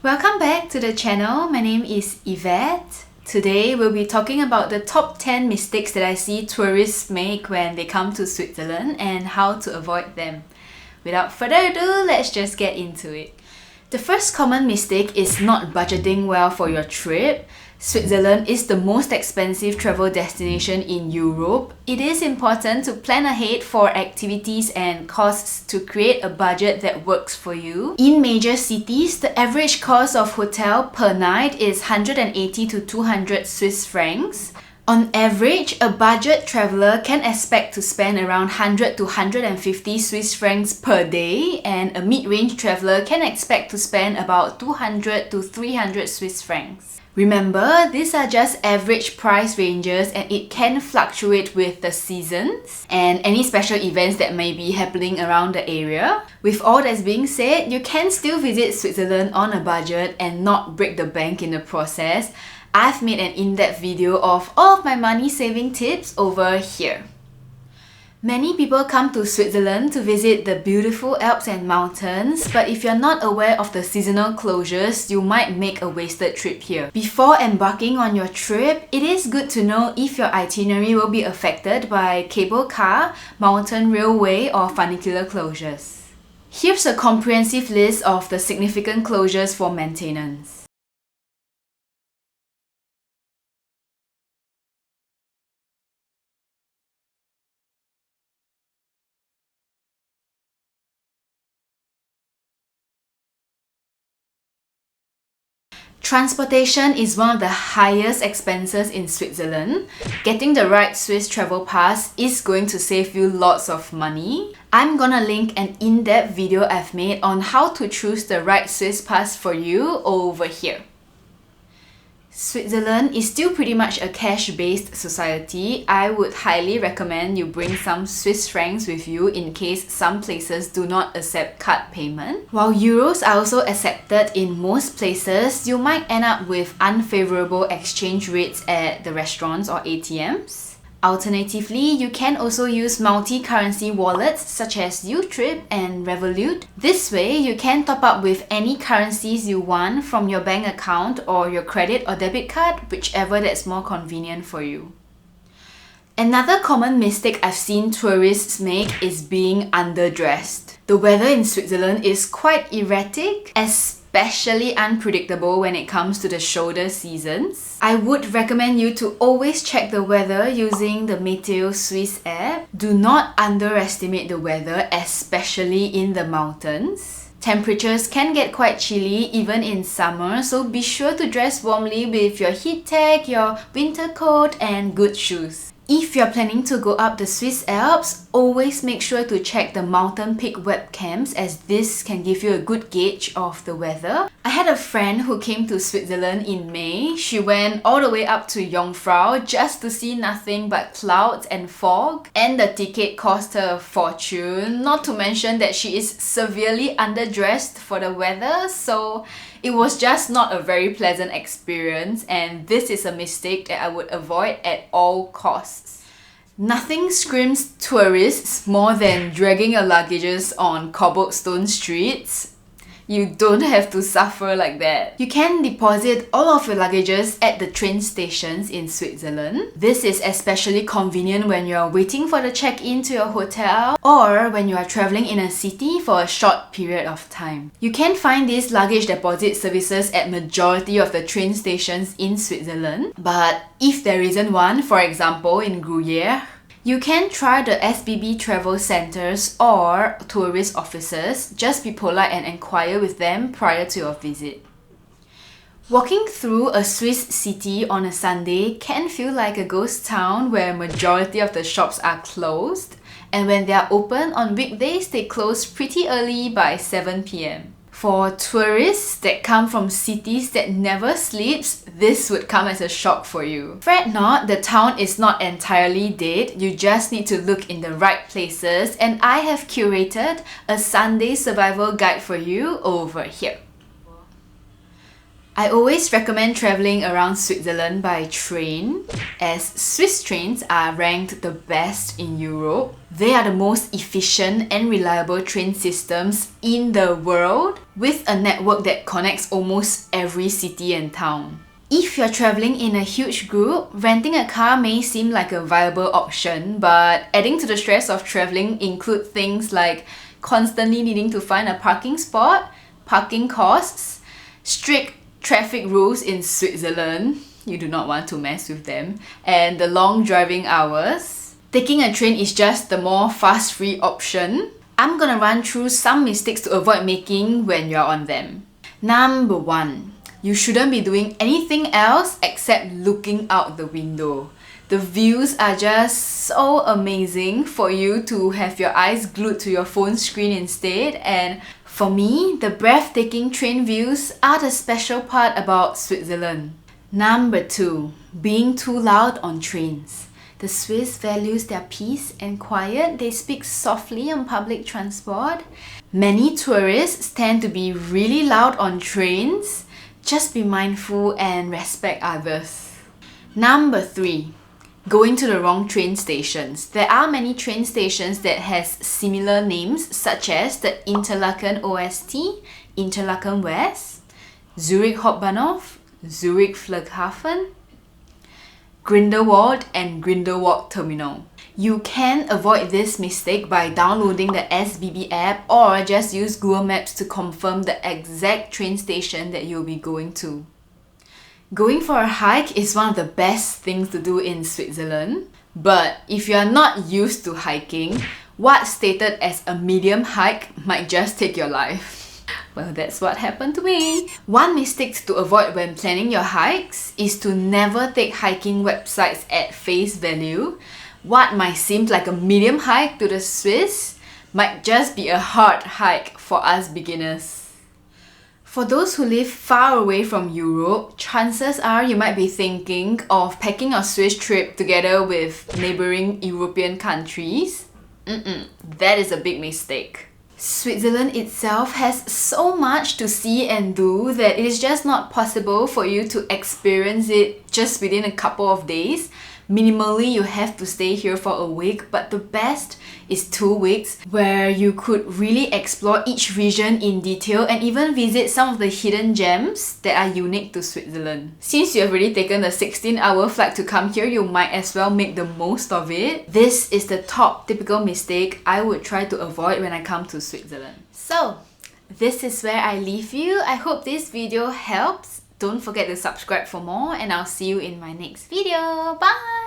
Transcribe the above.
Welcome back to the channel. My name is Yvette. Today we'll be talking about the top 10 mistakes that I see tourists make when they come to Switzerland and how to avoid them. Without further ado, let's just get into it. The first common mistake is not budgeting well for your trip. Switzerland is the most expensive travel destination in Europe. It is important to plan ahead for activities and costs to create a budget that works for you. In major cities, the average cost of hotel per night is 180 to 200 Swiss francs. On average, a budget traveler can expect to spend around 100 to 150 Swiss francs per day, and a mid-range traveler can expect to spend about 200 to 300 Swiss francs. Remember, these are just average price ranges and it can fluctuate with the seasons and any special events that may be happening around the area. With all that's being said, you can still visit Switzerland on a budget and not break the bank in the process. I've made an in-depth video of all of my money saving tips over here. Many people come to Switzerland to visit the beautiful Alps and mountains, but if you're not aware of the seasonal closures, you might make a wasted trip here. Before embarking on your trip, it is good to know if your itinerary will be affected by cable car, mountain railway, or funicular closures. Here's a comprehensive list of the significant closures for maintenance. Transportation is one of the highest expenses in Switzerland. Getting the right Swiss travel pass is going to save you lots of money. I'm gonna link an in-depth video I've made on how to choose the right Swiss pass for you over here. Switzerland is still pretty much a cash-based society. I would highly recommend you bring some Swiss francs with you in case some places do not accept card payment. While euros are also accepted in most places, you might end up with unfavorable exchange rates at the restaurants or ATMs. Alternatively, you can also use multi-currency wallets such as Utrip and Revolut. This way, you can top up with any currencies you want from your bank account or your credit or debit card, whichever that's more convenient for you. Another common mistake I've seen tourists make is being underdressed. The weather in Switzerland is quite erratic, especially unpredictable when it comes to the shoulder seasons. I would recommend you to always check the weather using the Meteo Swiss app. Do not underestimate the weather, especially in the mountains. Temperatures can get quite chilly even in summer, so be sure to dress warmly with your heat tech, your winter coat, and good shoes. If you're planning to go up the Swiss Alps, always make sure to check the mountain peak webcams, as this can give you a good gauge of the weather. I had a friend who came to Switzerland in May. She went all the way up to Jungfrau just to see nothing but clouds and fog, and the ticket cost her a fortune, not to mention that she is severely underdressed for the weather, so it was just not a very pleasant experience, and this is a mistake that I would avoid at all costs. Nothing screams tourists more than dragging your luggages on cobblestone streets. You don't have to suffer like that. You can deposit all of your luggages at the train stations in Switzerland. This is especially convenient when you're waiting for the check-in to your hotel or when you are traveling in a city for a short period of time. You can find these luggage deposit services at majority of the train stations in Switzerland, but if there isn't one, for example in Gruyere, you can try the SBB travel centers or tourist offices. Just be polite and inquire with them prior to your visit. Walking through a Swiss city on a Sunday can feel like a ghost town where majority of the shops are closed, and when they are open on weekdays, they close pretty early by 7 p.m. For tourists that come from cities that never sleeps, this would come as a shock for you. Fret not, the town is not entirely dead, you just need to look in the right places, and I have curated a Sunday survival guide for you over here. I always recommend traveling around Switzerland by train, as Swiss trains are ranked the best in Europe. They are the most efficient and reliable train systems in the world, with a network that connects almost every city and town. If you're traveling in a huge group, renting a car may seem like a viable option, but adding to the stress of traveling include things like constantly needing to find a parking spot, parking costs, strict traffic rules in Switzerland, you do not want to mess with them, and the long driving hours. Taking a train is just the more fast-free option. I'm gonna run through some mistakes to avoid making when you're on them. Number 1. You shouldn't be doing anything else except looking out the window. The views are just so amazing for you to have your eyes glued to your phone screen instead, and for me, the breathtaking train views are the special part about Switzerland. Number 2. Being too loud on trains. The Swiss values their peace and quiet. They speak softly on public transport. Many tourists tend to be really loud on trains. Just be mindful and respect others. Number 3. Going to the wrong train stations. There are many train stations that has similar names, such as the Interlaken OST, Interlaken West, Zurich Hauptbahnhof, Zurich Flughafen, Grindelwald and Grindelwald Terminal. You can avoid this mistake by downloading the SBB app or just use Google Maps to confirm the exact train station that you'll be going to. Going for a hike is one of the best things to do in Switzerland, but if you are not used to hiking, what's stated as a medium hike might just take your life. Well, that's what happened to me. One mistake to avoid when planning your hikes is to never take hiking websites at face value. What might seem like a medium hike to the Swiss might just be a hard hike for us beginners. For those who live far away from Europe, chances are you might be thinking of packing a Swiss trip together with neighboring European countries. That is a big mistake. Switzerland itself has so much to see and do that it is just not possible for you to experience it just within a couple of days. Minimally, you have to stay here for a week, but the best is 2 weeks where you could really explore each region in detail and even visit some of the hidden gems that are unique to Switzerland. Since you have already taken the 16-hour flight to come here, you might as well make the most of it. This is the top typical mistake I would try to avoid when I come to Switzerland. So, this is where I leave you. I hope this video helps. Don't forget to subscribe for more, and I'll see you in my next video. Bye!